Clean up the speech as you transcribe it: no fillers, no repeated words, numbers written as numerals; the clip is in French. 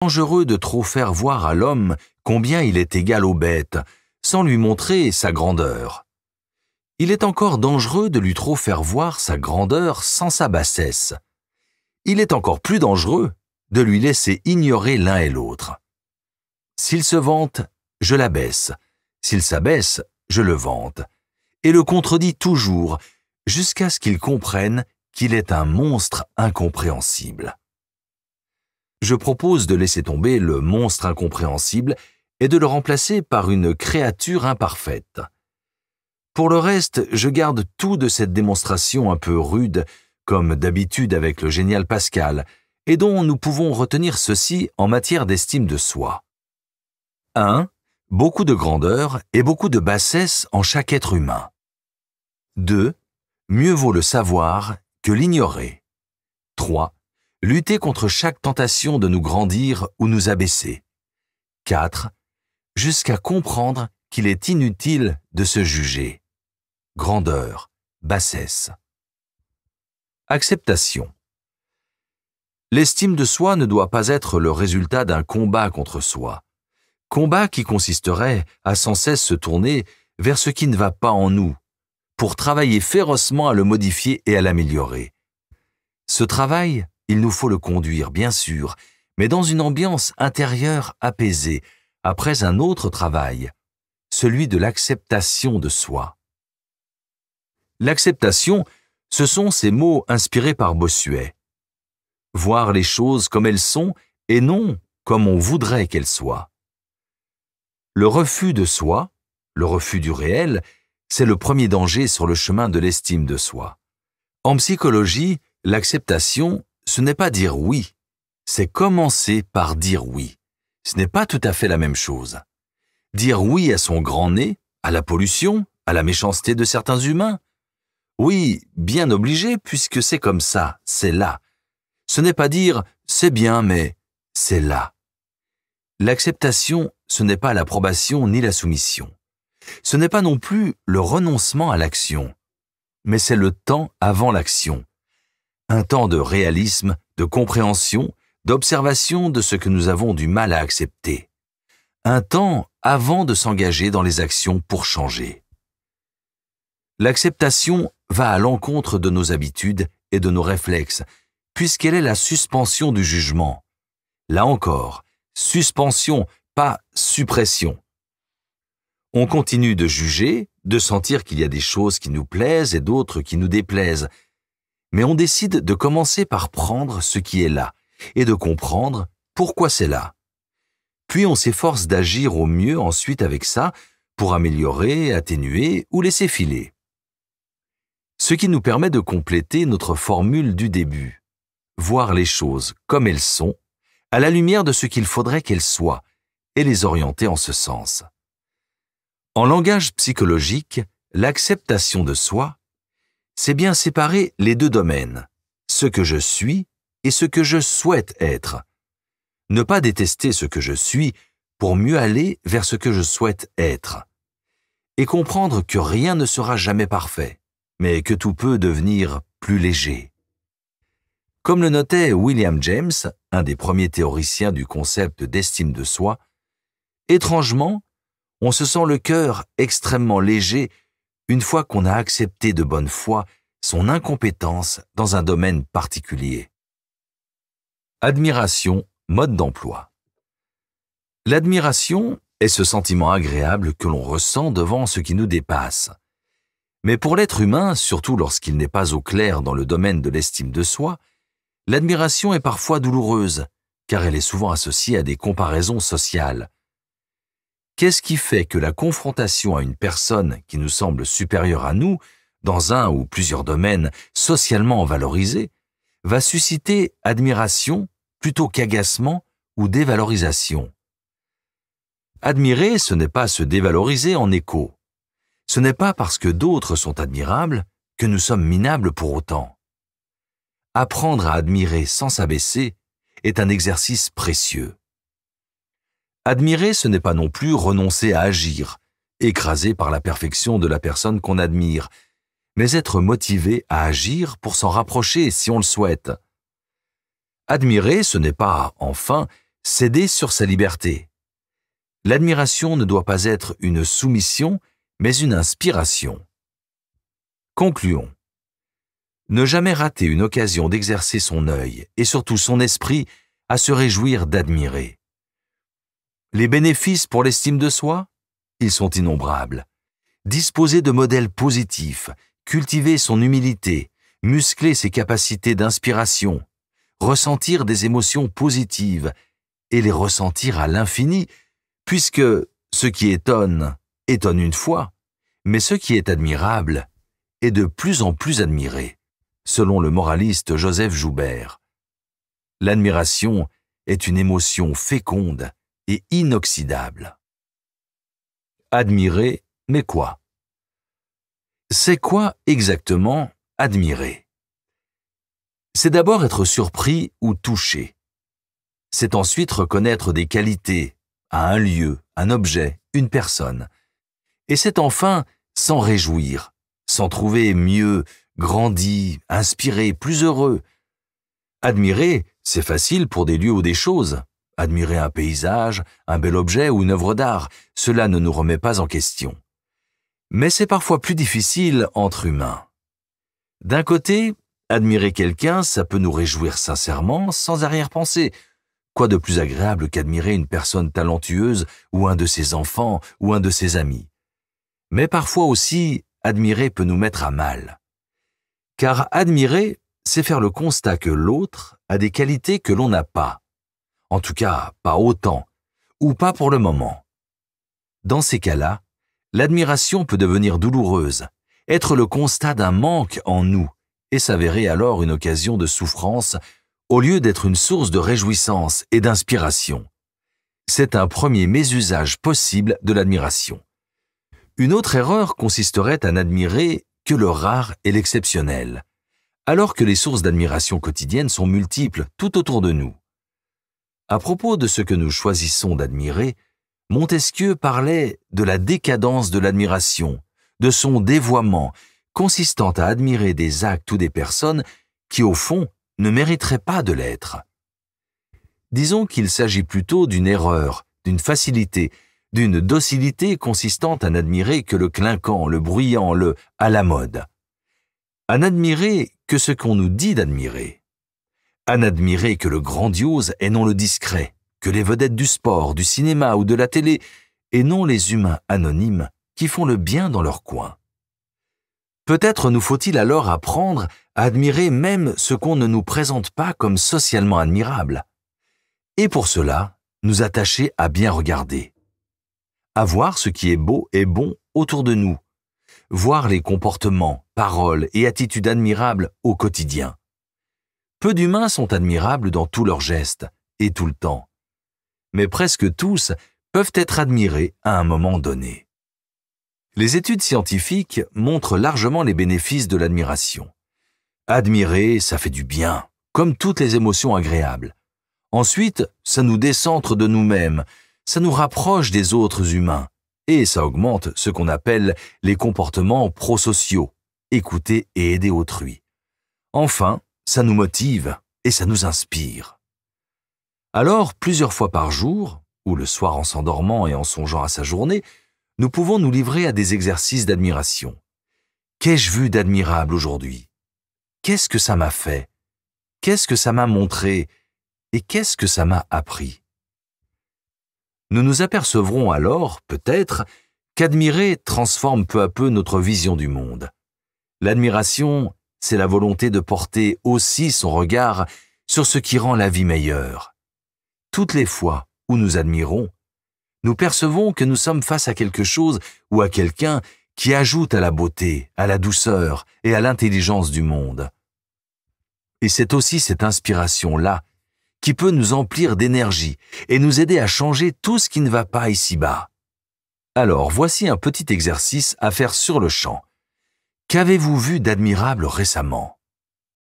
Dangereux de trop faire voir à l'homme combien il est égal aux bêtes, sans lui montrer sa grandeur. Il est encore dangereux de lui trop faire voir sa grandeur sans sa bassesse. Il est encore plus dangereux de lui laisser ignorer l'un et l'autre. S'il se vante, je l'abaisse. S'il s'abaisse, je le vante. Et le contredis toujours, jusqu'à ce qu'il comprenne qu'il est un monstre incompréhensible. Je propose de laisser tomber le monstre incompréhensible et de le remplacer par une créature imparfaite. Pour le reste, je garde tout de cette démonstration un peu rude, comme d'habitude avec le génial Pascal, et dont nous pouvons retenir ceci en matière d'estime de soi. 1. Beaucoup de grandeur et beaucoup de bassesse en chaque être humain. 2. Mieux vaut le savoir que l'ignorer. 3. Lutter contre chaque tentation de nous grandir ou nous abaisser. 4. Jusqu'à comprendre qu'il est inutile de se juger. Grandeur, bassesse. Acceptation. L'estime de soi ne doit pas être le résultat d'un combat contre soi. Combat qui consisterait à sans cesse se tourner vers ce qui ne va pas en nous, pour travailler férocement à le modifier et à l'améliorer. Ce travail, il nous faut le conduire, bien sûr, mais dans une ambiance intérieure apaisée, après un autre travail, celui de l'acceptation de soi. L'acceptation, ce sont ces mots inspirés par Bossuet. Voir les choses comme elles sont et non comme on voudrait qu'elles soient. Le refus de soi, le refus du réel, c'est le premier danger sur le chemin de l'estime de soi. En psychologie, l'acceptation, ce n'est pas dire oui, c'est commencer par dire oui. Ce n'est pas tout à fait la même chose. Dire oui à son grand nez, à la pollution, à la méchanceté de certains humains. Oui, bien obligé, puisque c'est comme ça, c'est là. Ce n'est pas dire « c'est bien, mais c'est là ». L'acceptation, ce n'est pas l'approbation ni la soumission. Ce n'est pas non plus le renoncement à l'action, mais c'est le temps avant l'action. Un temps de réalisme, de compréhension, d'observation de ce que nous avons du mal à accepter. Un temps avant de s'engager dans les actions pour changer. L'acceptation va à l'encontre de nos habitudes et de nos réflexes, puisqu'elle est la suspension du jugement. Là encore, suspension, pas suppression. On continue de juger, de sentir qu'il y a des choses qui nous plaisent et d'autres qui nous déplaisent, mais on décide de commencer par prendre ce qui est là et de comprendre pourquoi c'est là. Puis on s'efforce d'agir au mieux ensuite avec ça pour améliorer, atténuer ou laisser filer. Ce qui nous permet de compléter notre formule du début. Voir les choses comme elles sont, à la lumière de ce qu'il faudrait qu'elles soient, et les orienter en ce sens. En langage psychologique, l'acceptation de soi, c'est bien séparer les deux domaines, ce que je suis et ce que je souhaite être. Ne pas détester ce que je suis pour mieux aller vers ce que je souhaite être. Et comprendre que rien ne sera jamais parfait, mais que tout peut devenir plus léger. Comme le notait William James, un des premiers théoriciens du concept d'estime de soi, étrangement, on se sent le cœur extrêmement léger une fois qu'on a accepté de bonne foi son incompétence dans un domaine particulier. Admiration, mode d'emploi. L'admiration est ce sentiment agréable que l'on ressent devant ce qui nous dépasse. Mais pour l'être humain, surtout lorsqu'il n'est pas au clair dans le domaine de l'estime de soi, l'admiration est parfois douloureuse, car elle est souvent associée à des comparaisons sociales. Qu'est-ce qui fait que la confrontation à une personne qui nous semble supérieure à nous, dans un ou plusieurs domaines socialement valorisés, va susciter admiration plutôt qu'agacement ou dévalorisation? Admirer, ce n'est pas se dévaloriser en écho. Ce n'est pas parce que d'autres sont admirables que nous sommes minables pour autant. Apprendre à admirer sans s'abaisser est un exercice précieux. Admirer, ce n'est pas non plus renoncer à agir, écrasé par la perfection de la personne qu'on admire, mais être motivé à agir pour s'en rapprocher si on le souhaite. Admirer, ce n'est pas, enfin, céder sur sa liberté. L'admiration ne doit pas être une soumission, mais une inspiration. Concluons. Ne jamais rater une occasion d'exercer son œil et surtout son esprit à se réjouir d'admirer. Les bénéfices pour l'estime de soi? Ils sont innombrables. Disposer de modèles positifs, cultiver son humilité, muscler ses capacités d'inspiration, ressentir des émotions positives et les ressentir à l'infini, puisque ce qui étonne, étonne une fois, mais ce qui est admirable est de plus en plus admiré, selon le moraliste Joseph Joubert. L'admiration est une émotion féconde et inoxydable. Admirer, mais quoi? C'est quoi exactement admirer? C'est d'abord être surpris ou touché. C'est ensuite reconnaître des qualités à un lieu, un objet, une personne. Et c'est enfin s'en réjouir, s'en trouver mieux, grandi, inspiré, plus heureux. Admirer, c'est facile pour des lieux ou des choses. Admirer un paysage, un bel objet ou une œuvre d'art, cela ne nous remet pas en question. Mais c'est parfois plus difficile entre humains. D'un côté, admirer quelqu'un, ça peut nous réjouir sincèrement, sans arrière-pensée. Quoi de plus agréable qu'admirer une personne talentueuse ou un de ses enfants ou un de ses amis. Mais parfois aussi, admirer peut nous mettre à mal. Car admirer, c'est faire le constat que l'autre a des qualités que l'on n'a pas. En tout cas, pas autant, ou pas pour le moment. Dans ces cas-là, l'admiration peut devenir douloureuse, être le constat d'un manque en nous, et s'avérer alors une occasion de souffrance, au lieu d'être une source de réjouissance et d'inspiration. C'est un premier mésusage possible de l'admiration. Une autre erreur consisterait à n'admirer que le rare et l'exceptionnel, alors que les sources d'admiration quotidienne sont multiples tout autour de nous. À propos de ce que nous choisissons d'admirer, Montesquieu parlait de la décadence de l'admiration, de son dévoiement, consistant à admirer des actes ou des personnes qui, au fond, ne mériteraient pas de l'être. Disons qu'il s'agit plutôt d'une erreur, d'une facilité, d'une docilité consistant à n'admirer que le clinquant, le bruyant, le « à la mode ». À n'admirer que ce qu'on nous dit d'admirer. À n'admirer que le grandiose et non le discret, que les vedettes du sport, du cinéma ou de la télé, et non les humains anonymes qui font le bien dans leur coin. Peut-être nous faut-il alors apprendre à admirer même ce qu'on ne nous présente pas comme socialement admirable. Et pour cela, nous attacher à bien regarder. À voir ce qui est beau et bon autour de nous. Voir les comportements, paroles et attitudes admirables au quotidien. Peu d'humains sont admirables dans tous leurs gestes et tout le temps. Mais presque tous peuvent être admirés à un moment donné. Les études scientifiques montrent largement les bénéfices de l'admiration. Admirer, ça fait du bien, comme toutes les émotions agréables. Ensuite, ça nous décentre de nous-mêmes, ça nous rapproche des autres humains, et ça augmente ce qu'on appelle les comportements prosociaux, écouter et aider autrui. Enfin, ça nous motive et ça nous inspire. Alors, plusieurs fois par jour, ou le soir en s'endormant et en songeant à sa journée, nous pouvons nous livrer à des exercices d'admiration. Qu'ai-je vu d'admirable aujourd'hui? Qu'est-ce que ça m'a fait? Qu'est-ce que ça m'a montré? Et qu'est-ce que ça m'a appris? Nous nous apercevrons alors, peut-être, qu'admirer transforme peu à peu notre vision du monde. L'admiration, c'est la volonté de porter aussi son regard sur ce qui rend la vie meilleure. Toutes les fois où nous admirons, nous percevons que nous sommes face à quelque chose ou à quelqu'un qui ajoute à la beauté, à la douceur et à l'intelligence du monde. Et c'est aussi cette inspiration-là qui peut nous emplir d'énergie et nous aider à changer tout ce qui ne va pas ici-bas. Alors, voici un petit exercice à faire sur le champ. Qu'avez-vous vu d'admirable récemment?